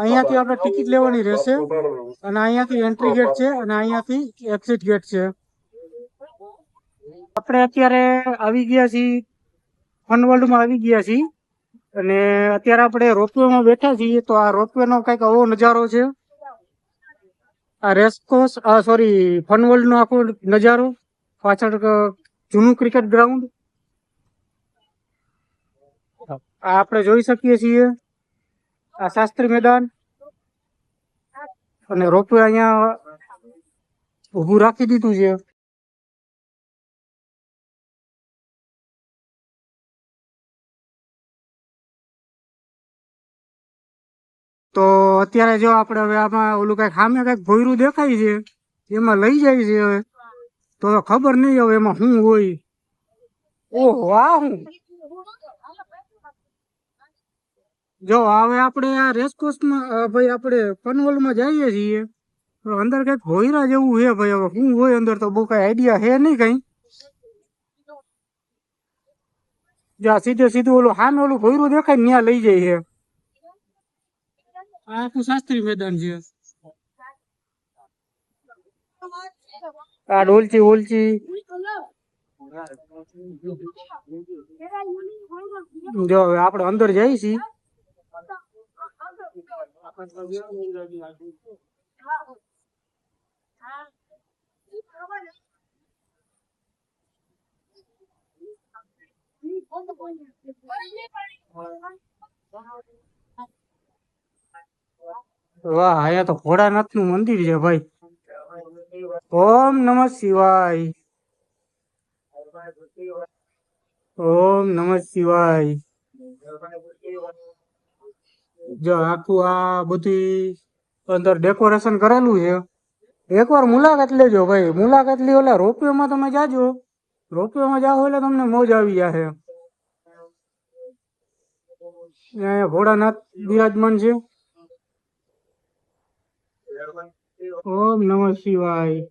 અહીંયાથી આપણે ટિકિટ લેવાની રહેશે અને અહીંયાથી એન્ટ્રી ગેટ છે અને અહીંયાથી એક્ઝિટ ગેટ છે. આપણે અત્યારે આવી ગયા છીએ, ફન વર્લ્ડમાં આવી ગયા છીએ અને અત્યારે આપણે રોપવેમાં બેઠા છીએ. તો આ રોપવેનો કંઈક આવો નજારો છે. આ રેસકોર્સ સોરી ફન વર્લ્ડનો આખો નજારો, પાછળ જૂનું ક્રિકેટ ગ્રાઉન્ડ આ આપણે જોઈ શકીએ છીએ. આ શાસ્ત્રી મેદાન અને રોપવે અહીંયા ઊભું રાખી દીધું છે. તો અત્યારે જો આપણે હવે આમાં ઓલું કઈક સામે કઈક ભોયરું દેખાય છે, એમાં લઈ જાય છે. હવે તો ખબર નહીં હવે એમાં શું હોય. ઓહો આ હું જો હવે આપણે આ રેસકોર્સમાં ભાઈ આપણે પનવલમાં જઈએ છીએ તો અંદર કઈક ભોયરા જેવું છે ભાઈ. હવે શું હોય અંદર તો બહુ કઈ આઈડિયા છે નહીં કઈ. જ્યાં સીધે સીધું ઓલું સામે ઓલું ભોયરું દેખાય ને ત્યાં લઈ જાય છે. આ આખું શાસ્ત્રી મેદાન છે. આ ડોલચી ઓલચી જો હવે આપણે અંદર જઈએ છીએ. વાહ, અહીંયા તો ભોળાનાથ નું મંદિર છે ભાઈ. ઓમ નમઃ શિવાય. ઓમ નમઃ શિવાય. જો આખું આ બધી અંદર ડેકોરેશન કરેલું છે. એકવાર મુલાકાત લેજો ભાઈ. મુલાકાત લ્યો. ઓલા રોપવેમાં તમે જાજો. રોપવેમાં જાઓ એટલે તમને મોજ આવી જશે. અહીંયા ભોળાનાથ બિરાજમાન છે. ઓમ નમઃ શિવાય.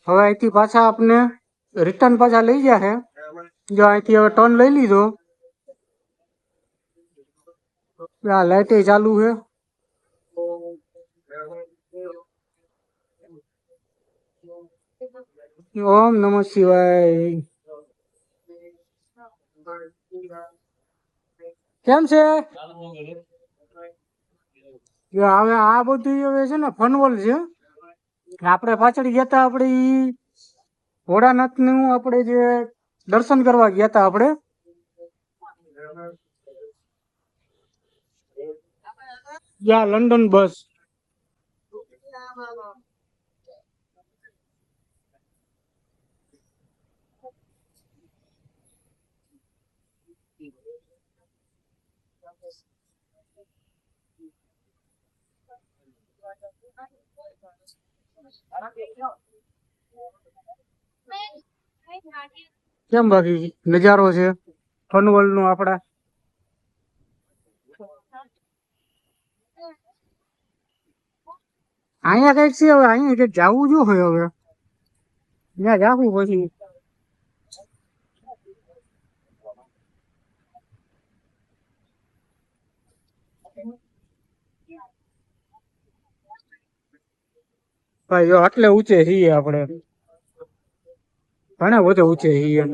હવે અહીંથી પાછા આપને રિટર્ન પાછા લઈ જશે. જો અહીંથી હવે ટર્ન લઈ લીધો. આ લાઈટ ચાલુ છે. ઓમ નમઃ શિવાય. કેમ છે? હવે આ બધું હવે છે ને ફનવલ છે. આપણે પાછળ ગયા હતા, આપણે ઈ ભોળાનાથ નું આપણે જે દર્શન કરવા ગયા હતા આપણે. લંડન બસ. કેમ બાકી નજારો છે ફનવલ નો આપડા? અહીંયા કઈક છે. હવે અહીંયા કઈક જવું જો હોય. હવે ત્યાં જાવું પછી. ભાઈ જો આટલે ઊંચે છીએ આપણે. ઘણા બધે ઊંચે છીએ.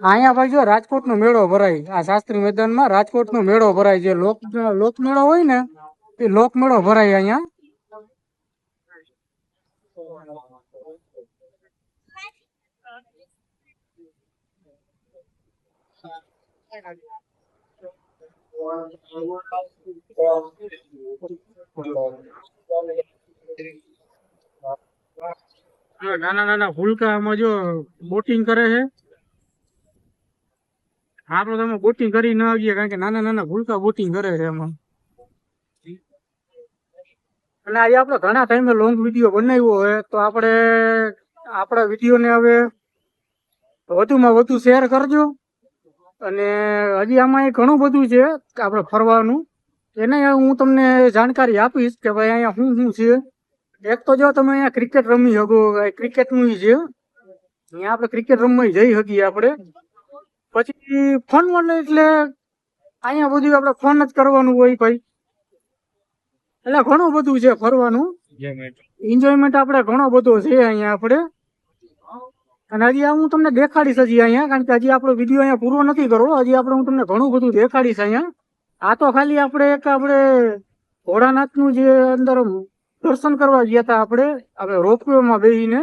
અહીંયા ભાઈ જો રાજકોટ નો મેળો ભરાય. આ શાસ્ત્રી મેદાન માં રાજકોટ નો મેળો ભરાય. જે લોક મેળો હોય ને એ લોક મેળો ભરાય અહીંયા. નાના નાના ભૂલકા આમાં જો બોટિંગ કરે છે. આપડે તમે બોટિંગ કરી ના આવીએ કારણ કે નાના નાના ભૂલકા બોટિંગ કરે છે એમાં. અને આજે આપણે ઘણા ટાઈમે લોંગ વિડીયો બનાવ્યો હોય તો આપણે આપણા વિડીયોને હવે વધુમાં વધુ શેર કરજો. અને હજી આમાં ઘણું બધું છે આપણે ફરવાનું, એને હું તમને જાણકારી આપીશ કે ભાઈ અહીંયા શું છે. એક તો જો તમે અહીંયા ક્રિકેટ રમી શકો, ક્રિકેટનું છે અહીંયા આપણે ક્રિકેટ રમવા જઈ શકીએ આપણે. પછી ફન એટલે અહીંયા બધું આપણે ફન જ કરવાનું હોય ભાઈ, એટલે ઘણું બધું છે ફરવાનું, એન્જોયમેન્ટ આપણે ઘણો બધો છે અહીંયા આપણે. અને હજી હું તમને દેખાડીશ હજી અહીંયા, કારણ કે હજી આપણો વિડીયો અહીંયા પૂરો નથી કરવો, હજી આપણે હું તમને ઘણું બધું દેખાડીશ અહીંયા. આ તો ખાલી આપણે ભોળાનાથનું જે અંદર દર્શન કરવા ગયા હતા આપણે રોપવેમાં બેસીને,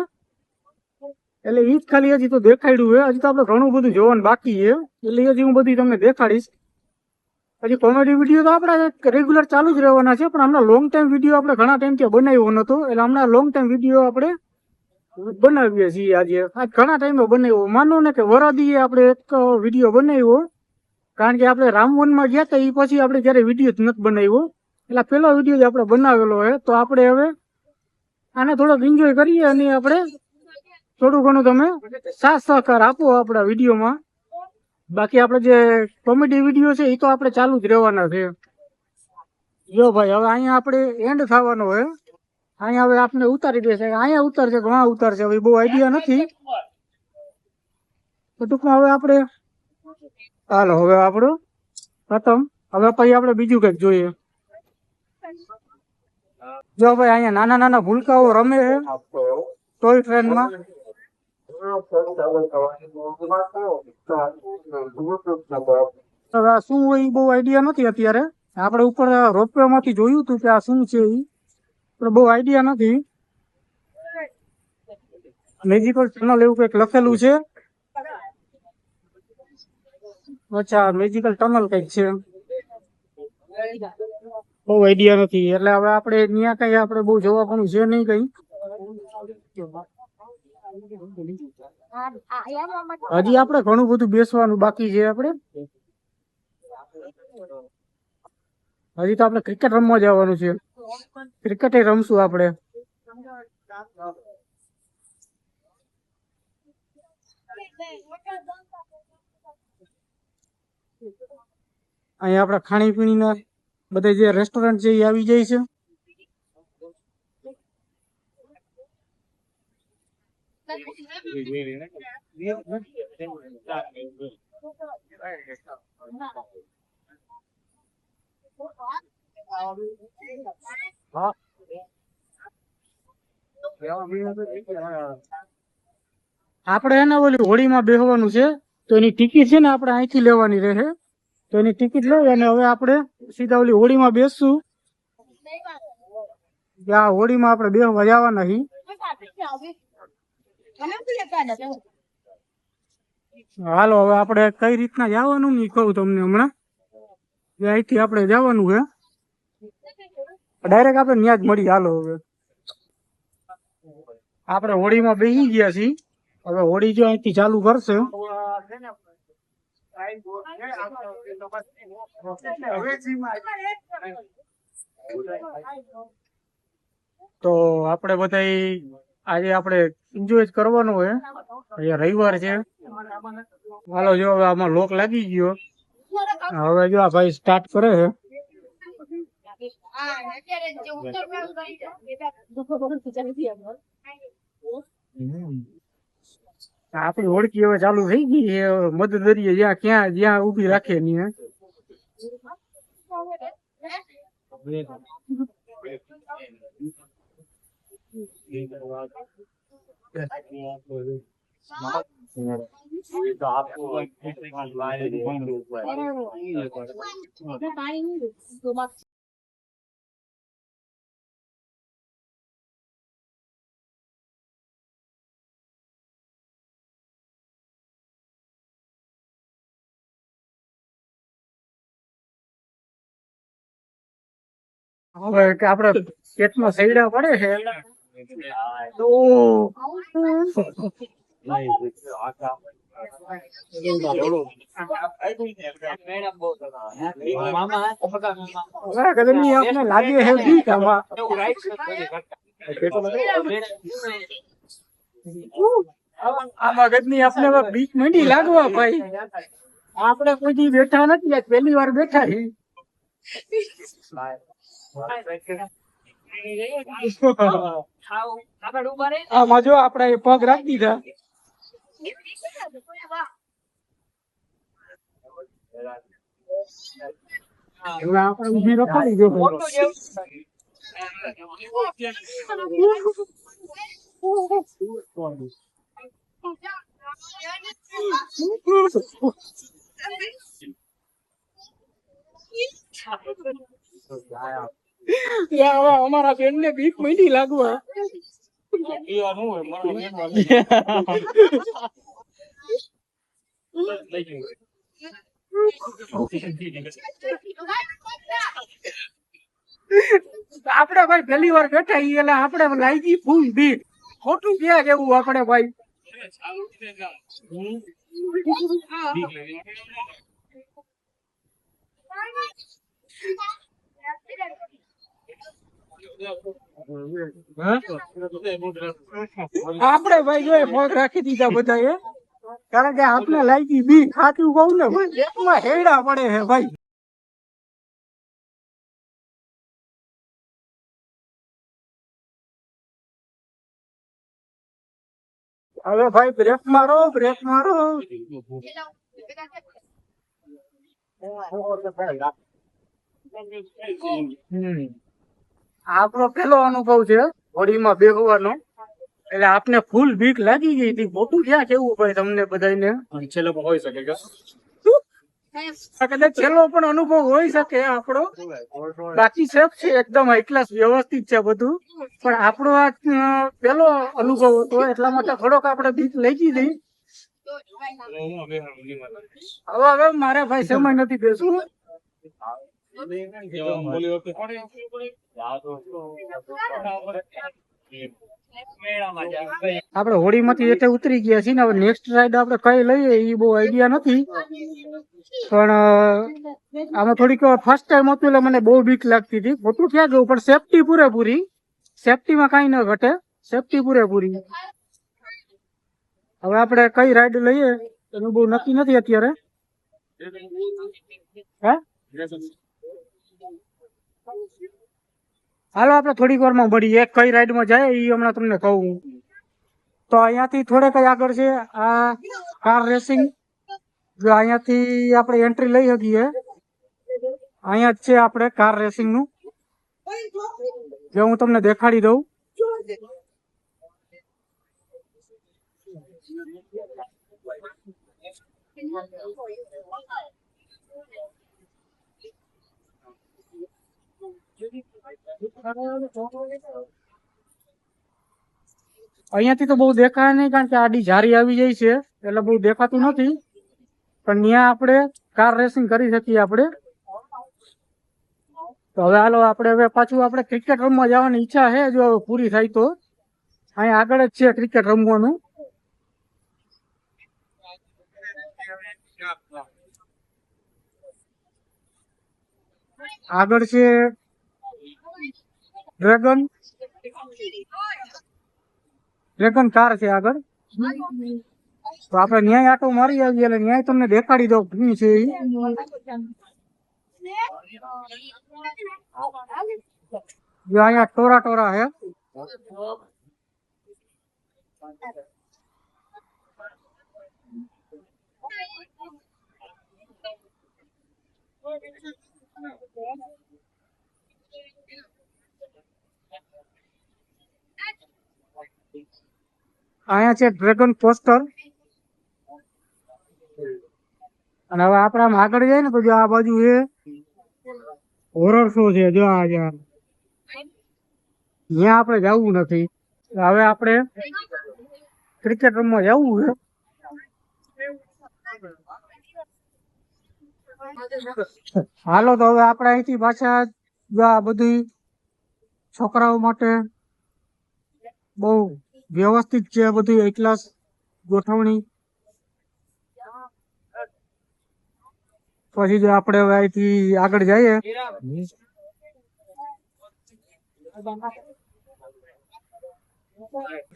એટલે ઈ જ ખાલી હજી તો દેખાડ્યું છે. હજી તો આપણે ઘણું બધું જોવાનું બાકી છે, એટલે હજી હું બધું તમને દેખાડીશ. હજી કોમેડી વિડીયો તો આપણે રેગ્યુલર ચાલુ જ રહેવાના છે, પણ હમણાં લોંગ ટાઈમ વિડીયો આપણે ઘણા ટાઈમથી બનાવ્યો નતો, એટલે હમણાં લોંગ ટાઈમ વિડીયો આપણે બનાવીએ છીએ. આજે ઘણા ટાઈમે બનાવ્યો, માનો ને કે વરાદીએ આપણે એક વિડીયો બનાવ્યો, કારણ કે આપણે રામવનમાં ગયા હતા એ પછી આપણે જયારે વિડીયો જ નથી બનાવ્યો, એટલે પેલો વિડીયો જ આપણે બનાવેલો હોય. તો આપણે હવે આને થોડોક એન્જોય કરીએ અને આપણે થોડું ઘણું તમે સાથ સહકાર આપો આપણા વિડીયોમાં. બાકી આપણે જે કોમેડી વિડીયો છે એ તો આપણે ચાલુ જ રહેવાના છે. જો ભાઈ હવે અહીંયા આપણે એન્ડ થવાનો હોય, અહીંયા હવે આપણે ઉતારી દેશે, અહીંયા ઉતારશે ઘણા ઉતારશે, હવે બહુ આઈડિયા નથી. તો ટૂંકમાં હવે આપણે હાલો હવે આપણું પ્રથમ, હવે પછી આપણે બીજું કંઈક જોઈએ. જો ભાઈ અહીંયા નાના નાના ભૂલકાઓ રમે છે ટોય ટ્રેનમાં. શું હોય બહુ આઈડિયા નથી અત્યારે, આપણે ઉપર રોપવે માંથી જોયું હતું કે આ શું છે એ, પણ બહુ આઈડિયા નથી. મેજિકલ ટનલ એવું કંઈક લખેલું છે. અચ્છા મેજિકલ ટનલ કંઈક છે, બહુ આઈડિયા નથી. એટલે હવે આપણે ત્યાં કઈ આપણે બહુ જોવાનું છે નહીં કઈ. હજી આપણે ઘણું બધું બેસવાનું બાકી છે. આપણે હજી તો આપણે ક્રિકેટ રમવા જવાનું છે, ક્રિકેટ રમશું આપણે. અહીંયા આપણે ખાણીપીણીના બધા જે રેસ્ટોરન્ટ છે એ આવી જાય છે. આપણે એને ઓલી હોળીમાં બેસવાનું છે, તો એની ટિકિટ છે ને આપણે અહીંથી લેવાની રહે. તો એની ટિકિટ લઈ અને હવે આપણે સીધા ઓલી હોળીમાં બેસશું. ત્યાં હોળીમાં આપણે બેસવા જવાના છીએ. હાલો હવે આપણે કઈ રીતના જવાનું એ કહું તમને હમણાં. અહીંથી આપણે જવાનું છે ડાયરેક્ટ, આપણે ત્યાં જ મળી. હાલો હવે આપણે હોળીમાં બેસી ગયા છીએ. હવે હોળી જો અહીંથી ચાલુ કરશે તો આપણે બધા આજે આપણે એન્જોય જ કરવાનું હોય. અહીંયા રવિવાર છે. હાલો જો હવે આમાં લોક લાગી ગયો. હવે જો આ ભાઈ સ્ટાર્ટ કરે છે. આપડી ઓળખી હવે ચાલુ થઈ ગઈ છે. મધદરિયે જ્યાં ઉભી રાખે ની. હવે કે આપડે પેટમાં સૈડા પડે છે તો ગરમી આપને લાગે છે બીક આમાં. આમાં ગરમી આપને બીક મંડી લાગવા ભાઈ. આપણે કોઈ દી બેઠા નથી, આજ પહેલી વાર બેઠા છીએ. આમાં જો આપડે પગ રાખી દીધા. હવે આપણે ઊભી રખાડી દો. અમારા બેન ને બીક મંડી લાગવા. આપડે ભાઈ પહેલી વાર બેઠા એટલે આપડે લાગી ફૂલ બીક. ખોટું ક્યાં કેવું આપડે ભાઈ. આપડે ભાઈ જો પગ રાખી દીધા બધા, કારણ કે આપને લાગી બી ખાતું કઉ ને પેટમાં હેડા પડે છે ભાઈ. હવે ભાઈ બ્રેક મારો, બ્રેક મારો. આપણો પેલો અનુભવ છે હોડીમાં બેહવાનો, એટલે આપને ફૂલ બીક લાગી ગઈ હતી. મોટું ક્યાં કેવું ભાઈ તમને બધાને. છેલ્લો પણ હોઈ શકે, કદાચ છેલ્લો પણ અનુભવ હોઈ શકે આપણો. બાકી સેફ છે એકદમ હાઈ ક્લાસ વ્યવસ્થિત છે બધું, પણ આપણો આ પેલો અનુભવ હતો એટલા માટે થોડોક આપણે બીક લઈ ગઈ. હવે મારે ભાઈ સમય નથી બેસવું. આપડે હોળી માંથી એટલે ઉતરી ગયા છીએ ને. હવે નેક્સ્ટ રાઈડ આપણે કઈ લઈએ એ બહુ આઈડિયા નથી, પણ આમાં થોડીક ફર્સ્ટ ટાઈમ હતું એટલે મને બહુ બીક લાગતી હતી. ખોટું ક્યાં ગયું, પણ સેફટી પૂરેપૂરી. સેફટીમાં કઈ ન ઘટે, સેફટી પૂરેપૂરી. હવે આપણે કઈ રાઈડ લઈએ એનું બહુ નક્કી નથી અત્યારે. હાલો આપણે થોડીક વારમાં મળીએ. કઈ રાઈડમાં જાય એ હમણાં તમને કહું. તો અહીંયાથી થોડેક આગળ છે આ કાર રેસિંગ. જો અહીંયાથી આપણે એન્ટ્રી લઈ શકીએ. અહીંયા જ છે આપણે કાર રેસિંગ નું. જો હું તમને દેખાડી દઉં. અહીંયાથી તો બહુ દેખાય નહીં, કારણ કે આડી જારી આવી જાય છે એટલે બહુ દેખાતું નથી. પણ ત્યાં આપણે કાર રેસિંગ કરી શકીએ આપણે. તો હવે હાલો આપણે હવે પાછું આપણે ક્રિકેટ રમવા જવાની ઈચ્છા છે, જો પૂરી થાય તો. અહીંયા આગળ જ છે ક્રિકેટ રમવાનું. આગળ છે ડ્રેગન કાર છે આગળ. તો આપણે ન્યાય આટો મારી આવીએ એટલે ન્યાય તમને દેખાડી દો શું છે. જો અહીંયા ટોરા ટોરા હે. અહીંયા છે ડ્રેગન પોસ્ટર. અને હવે આપણે આમ આગળ જાય ને તો જો આ બાજુ છે હોરર શો છે. જો આ ત્યાં આપણે જવું નથી. હવે આપણે ક્રિકેટ રમવા જવું છે. હાલો તો હવે આપણે અહીંથી પાછા આ બધી છોકરાઓ માટે બહુ વ્યવસ્થિત છે બધી એ ક્લાસ ગોઠવણી. પછી જો આપણે હવે અહીંથી આગળ જઈએ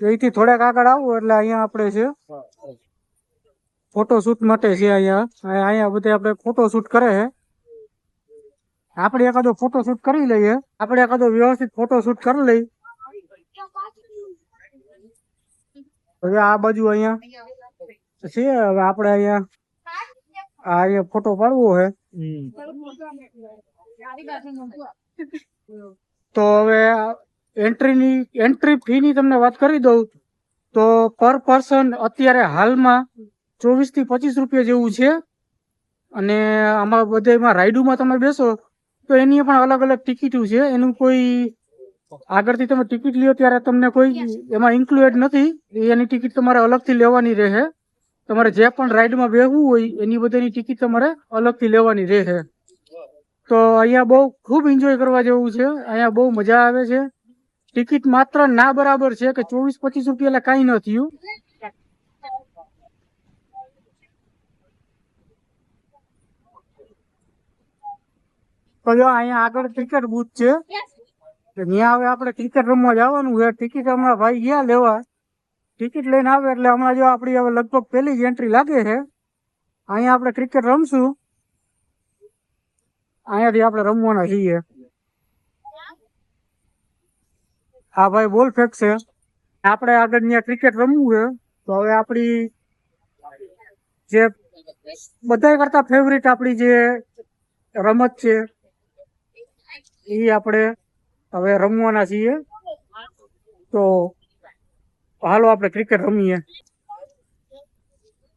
અહીંથી થોડાક આગળ આવું એટલે અહીંયા આપણે છે ફોટોશૂટ માટે છે. અહીંયા બધે આપણે ફોટોશૂટ કરે છે. આપણે એકાદો ફોટોશૂટ કરી લઈએ. આપણે એકાદો વ્યવસ્થિત ફોટોશૂટ કરી લઈ. હવે આ બાજુ અહીંયા છે. હવે આપણે અહીંયા ફોટો પાડવો છે. તો હવે એન્ટ્રી ફી ની તમને વાત કરી દઉં તો પર પર્સન અત્યારે હાલમાં 24 થી 25 રૂપિયા જેવું છે. અને આમાં બધામાં રાઈડુમાં તમે બેસો તો એની પણ અલગ અલગ ટિકિટો છે. એનું કોઈ આગળથી તમે ટિકિટ લ્યો ત્યારે તમને કોઈ એમાં ઇન્ક્લુએડ નથી. એની ટિકિટ તમારે અલગથી લેવાની રહે. તમારે જે પણ રાઈડમાં બેસવું હોય એની બધાની ટિકિટ તમારે અલગથી લેવાની રહે. તો અહીંયા બહુ ખૂબ એન્જોય કરવા જેવું છે. અહીંયા બહુ મજા આવે છે. ટિકિટ માત્ર ના બરાબર છે કે 24-25 રૂપિયા એટલે કાંઈ ન થયું. તો જો અહીંયા આગળ ક્રિકેટ બૂથ છે. ત્યાં હવે આપણે ક્રિકેટ રમવા જવાનું છે. ટિકિટ હમણાં ભાઈ ગયા લેવા. ટિકિટ લઈને આવે એટલે હમણાં જો આપણી હવે લગભગ પહેલી જ એન્ટ્રી લાગે છે. અહીંયા આપણે ક્રિકેટ રમશું. અહીંયાથી આપણે રમવાના છીએ. હા ભાઈ બોલ ફેંકશે. આપણે આગળ ત્યાં ક્રિકેટ રમવું છે. તો હવે આપણી જે બધા કરતા ફેવરિટ આપણી જે રમત છે એ આપણે હવે રમવાના છીએ. તો હાલો આપણે ક્રિકેટ રમીએ.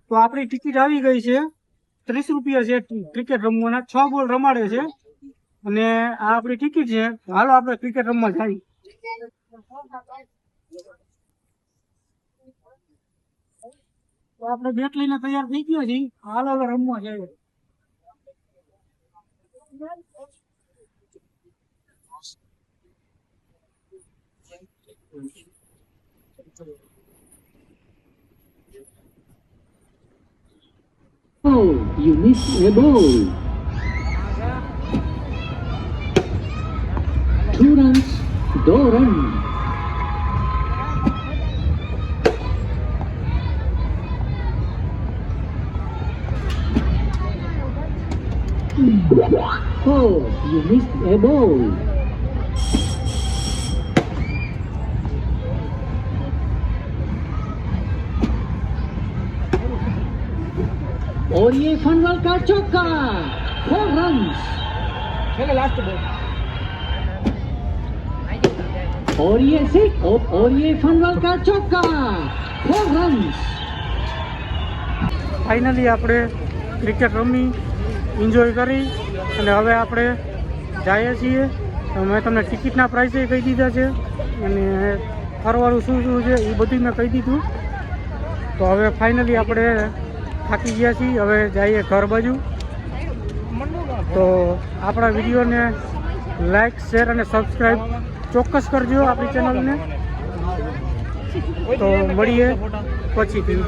તો આપણી ટિકિટ આવી ગઈ છે. 30 રૂપિયા છે ક્રિકેટ રમવાના. 6 બોલ રમાડે છે અને આ આપણી ટિકિટ છે. હાલો આપણે ક્રિકેટ રમવા જઈએ. તો આપણે બેટ લઈને તૈયાર થઈ ગયા છીએ. હાલો હવે રમવા જઈએ. Oh, you missed a ball. 2 runs, no run. Oh, you missed a ball. और ये फनवल का चौका 4 runs. Last ball. और ये फनवल का चौका 4 runs. ફાઇનલી આપણે ક્રિકેટ રમી એન્જોય કરી અને હવે આપણે જઈએ છીએ. મેં તમને ટિકિટના પ્રાઇસે કહી દીધા છે અને ફરવાનું શું શું છે એ બધું મેં કહી દીધું. તો હવે ફાઇનલી આપણે થાકી ગયા છીએ. હવે જઈએ ઘર બાજુ. તો આપણા વિડીયોને લાઈક શેર અને સબસ્ક્રાઈબ ચોક્કસ કરજો આપણી ચેનલને. તો મળીએ પછીથી.